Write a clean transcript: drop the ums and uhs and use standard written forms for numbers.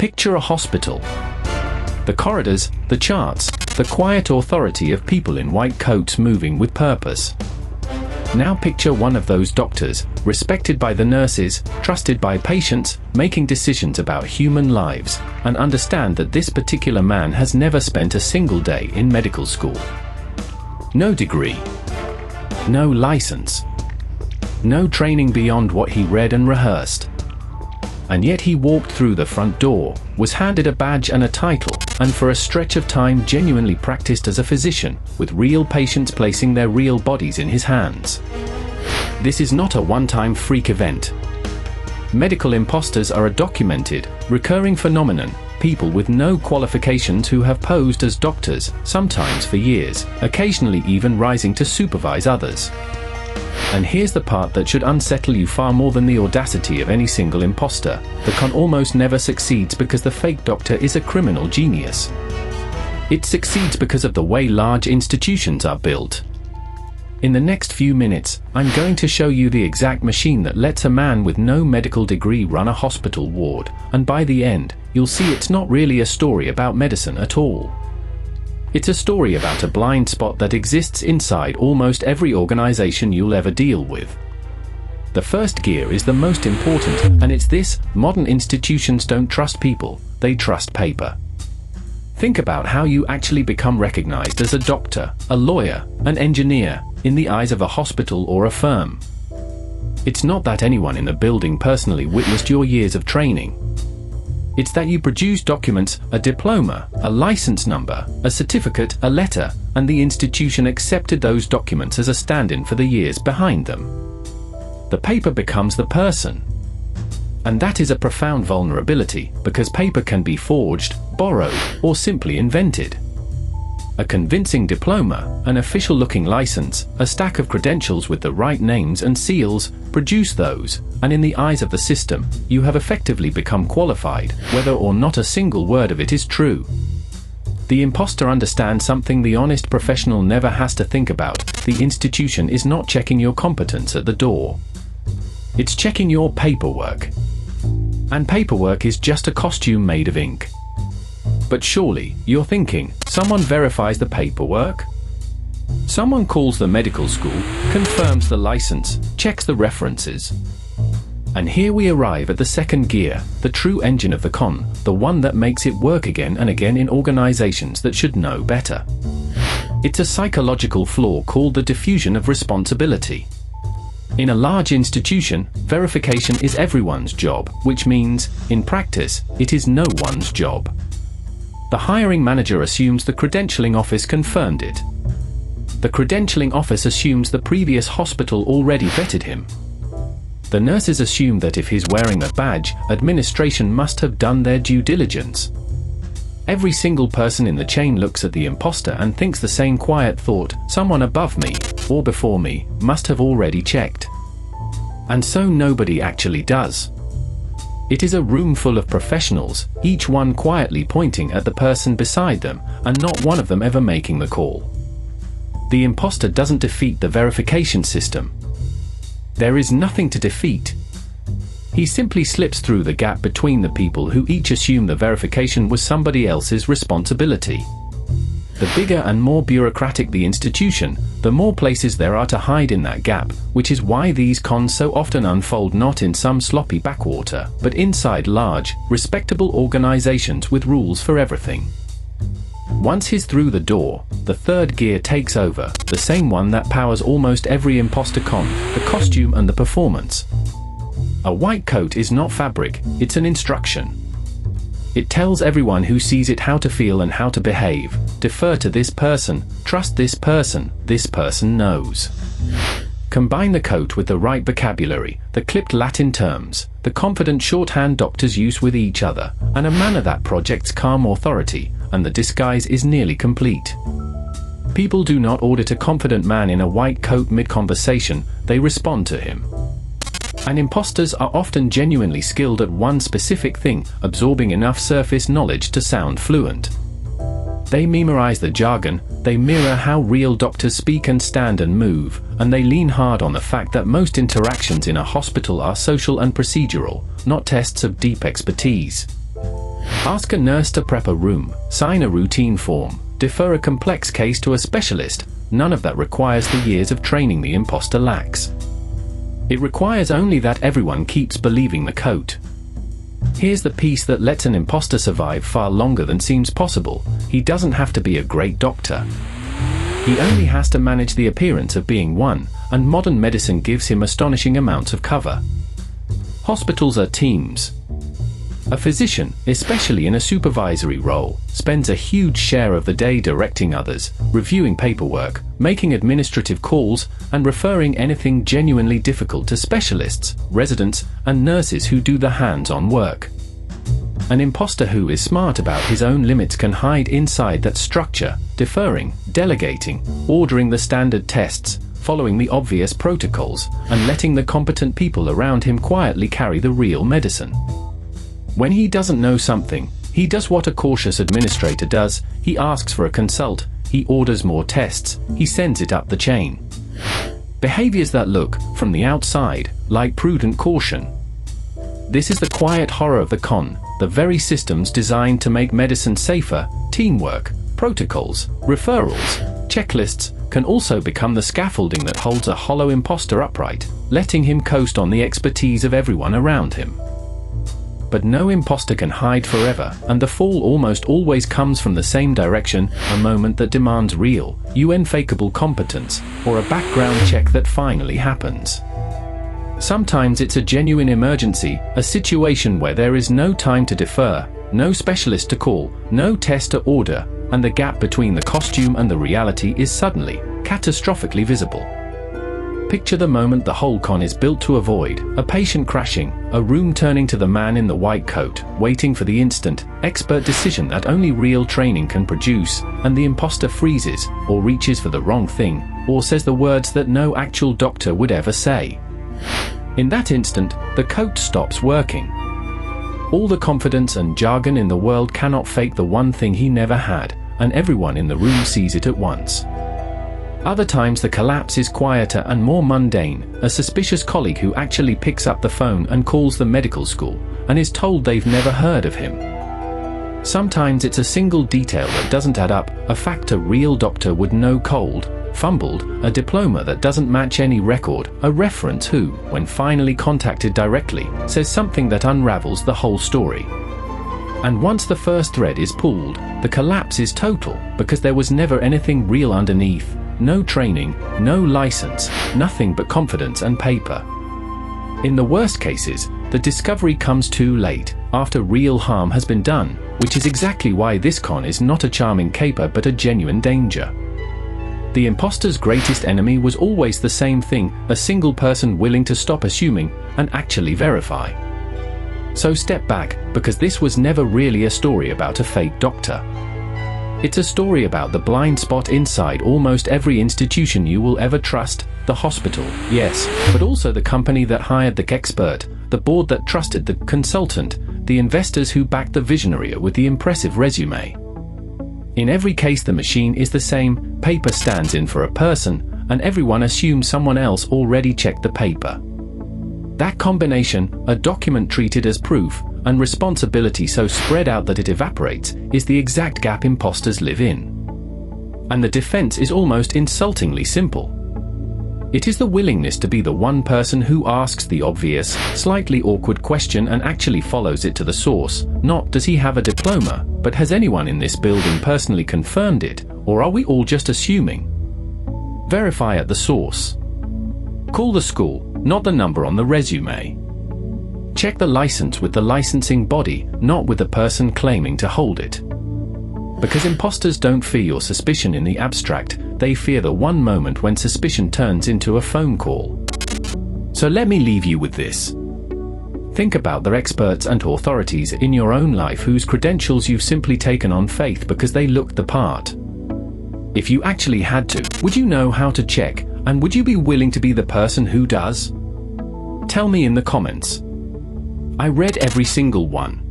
Picture a hospital. The corridors, the charts, the quiet authority of people in white coats moving with purpose. Now picture one of those doctors, respected by the nurses, trusted by patients, making decisions about human lives, and understand that this particular man has never spent a single day in medical school. No degree. No license. No training beyond what he read and rehearsed. And yet he walked through the front door, was handed a badge and a title, and for a stretch of time genuinely practiced as a physician, with real patients placing their real bodies in his hands. This is not a one-time freak event. Medical imposters are a documented, recurring phenomenon, people with no qualifications who have posed as doctors, sometimes for years, occasionally even rising to supervise others. And here's the part that should unsettle you far more than the audacity of any single imposter. The con almost never succeeds because the fake doctor is a criminal genius. It succeeds because of the way large institutions are built. In the next few minutes, I'm going to show you the exact machine that lets a man with no medical degree run a hospital ward, and by the end, you'll see it's not really a story about medicine at all. It's a story about a blind spot that exists inside almost every organization you'll ever deal with. The first gear is the most important, and it's this: modern institutions don't trust people, they trust paper. Think about how you actually become recognized as a doctor, a lawyer, an engineer, in the eyes of a hospital or a firm. It's not that anyone in the building personally witnessed your years of training. It's that you produce documents, a diploma, a license number, a certificate, a letter, and the institution accepted those documents as a stand-in for the years behind them. The paper becomes the person. And that is a profound vulnerability, because paper can be forged, borrowed, or simply invented. A convincing diploma, an official-looking license, a stack of credentials with the right names and seals, produce those, and in the eyes of the system, you have effectively become qualified, whether or not a single word of it is true. The imposter understands something the honest professional never has to think about: the institution is not checking your competence at the door. It's checking your paperwork. And paperwork is just a costume made of ink. But surely, you're thinking, someone verifies the paperwork? Someone calls the medical school, confirms the license, checks the references. And here we arrive at the second gear, the true engine of the con, the one that makes it work again and again in organizations that should know better. It's a psychological flaw called the diffusion of responsibility. In a large institution, verification is everyone's job, which means, in practice, it is no one's job. The hiring manager assumes the credentialing office confirmed it. The credentialing office assumes the previous hospital already vetted him. The nurses assume that if he's wearing a badge, administration must have done their due diligence. Every single person in the chain looks at the imposter and thinks the same quiet thought: someone above me, or before me, must have already checked. And so nobody actually does. It is a room full of professionals, each one quietly pointing at the person beside them, and not one of them ever making the call. The imposter doesn't defeat the verification system. There is nothing to defeat. He simply slips through the gap between the people who each assume the verification was somebody else's responsibility. The bigger and more bureaucratic the institution, the more places there are to hide in that gap, which is why these cons so often unfold not in some sloppy backwater, but inside large, respectable organizations with rules for everything. Once he's through the door, the third gear takes over, the same one that powers almost every imposter con: the costume and the performance. A white coat is not fabric, it's an instruction. It tells everyone who sees it how to feel and how to behave. Defer to this person, trust this person knows. Combine the coat with the right vocabulary, the clipped Latin terms, the confident shorthand doctors use with each other, and a manner that projects calm authority, and the disguise is nearly complete. People do not audit a confident man in a white coat mid-conversation, they respond to him. And imposters are often genuinely skilled at one specific thing, absorbing enough surface knowledge to sound fluent. They memorize the jargon, they mirror how real doctors speak and stand and move, and they lean hard on the fact that most interactions in a hospital are social and procedural, not tests of deep expertise. Ask a nurse to prep a room, sign a routine form, defer a complex case to a specialist. None of that requires the years of training the imposter lacks. It requires only that everyone keeps believing the coat. Here's the piece that lets an imposter survive far longer than seems possible. He doesn't have to be a great doctor. He only has to manage the appearance of being one, and modern medicine gives him astonishing amounts of cover. Hospitals are teams. A physician, especially in a supervisory role, spends a huge share of the day directing others, reviewing paperwork, making administrative calls, and referring anything genuinely difficult to specialists, residents, and nurses who do the hands-on work. An imposter who is smart about his own limits can hide inside that structure, deferring, delegating, ordering the standard tests, following the obvious protocols, and letting the competent people around him quietly carry the real medicine. When he doesn't know something, he does what a cautious administrator does. He asks for a consult, he orders more tests, he sends it up the chain. Behaviors that look, from the outside, like prudent caution. This is the quiet horror of the con, the very systems designed to make medicine safer. Teamwork, protocols, referrals, checklists, can also become the scaffolding that holds a hollow imposter upright, letting him coast on the expertise of everyone around him. But no imposter can hide forever, and the fall almost always comes from the same direction, a moment that demands real, unfakeable competence, or a background check that finally happens. Sometimes it's a genuine emergency, a situation where there is no time to defer, no specialist to call, no test to order, and the gap between the costume and the reality is suddenly, catastrophically visible. Picture the moment the whole con is built to avoid: a patient crashing, a room turning to the man in the white coat, waiting for the instant, expert decision that only real training can produce, and the imposter freezes, or reaches for the wrong thing, or says the words that no actual doctor would ever say. In that instant, the coat stops working. All the confidence and jargon in the world cannot fake the one thing he never had, and everyone in the room sees it at once. Other times the collapse is quieter and more mundane, a suspicious colleague who actually picks up the phone and calls the medical school, and is told they've never heard of him. Sometimes it's a single detail that doesn't add up, a fact a real doctor would know cold, fumbled, a diploma that doesn't match any record, a reference who, when finally contacted directly, says something that unravels the whole story. And once the first thread is pulled, the collapse is total, because there was never anything real underneath. No training, no license, nothing but confidence and paper. In the worst cases, the discovery comes too late, after real harm has been done, which is exactly why this con is not a charming caper but a genuine danger. The imposter's greatest enemy was always the same thing: a single person willing to stop assuming and actually verify. So step back, because this was never really a story about a fake doctor. It's a story about the blind spot inside almost every institution you will ever trust: the hospital, yes, but also the company that hired the expert, the board that trusted the consultant, the investors who backed the visionary with the impressive resume. In every case the machine is the same: paper stands in for a person, and everyone assumes someone else already checked the paper. That combination, a document treated as proof, and responsibility so spread out that it evaporates, is the exact gap imposters live in. And the defense is almost insultingly simple. It is the willingness to be the one person who asks the obvious, slightly awkward question and actually follows it to the source, not "does he have a diploma?" but "has anyone in this building personally confirmed it, or are we all just assuming?" Verify at the source. Call the school, not the number on the resume. Check the license with the licensing body, not with the person claiming to hold it. Because imposters don't fear your suspicion in the abstract, they fear the one moment when suspicion turns into a phone call. So let me leave you with this. Think about the experts and authorities in your own life whose credentials you've simply taken on faith because they looked the part. If you actually had to, would you know how to check, and would you be willing to be the person who does? Tell me in the comments. I read every single one.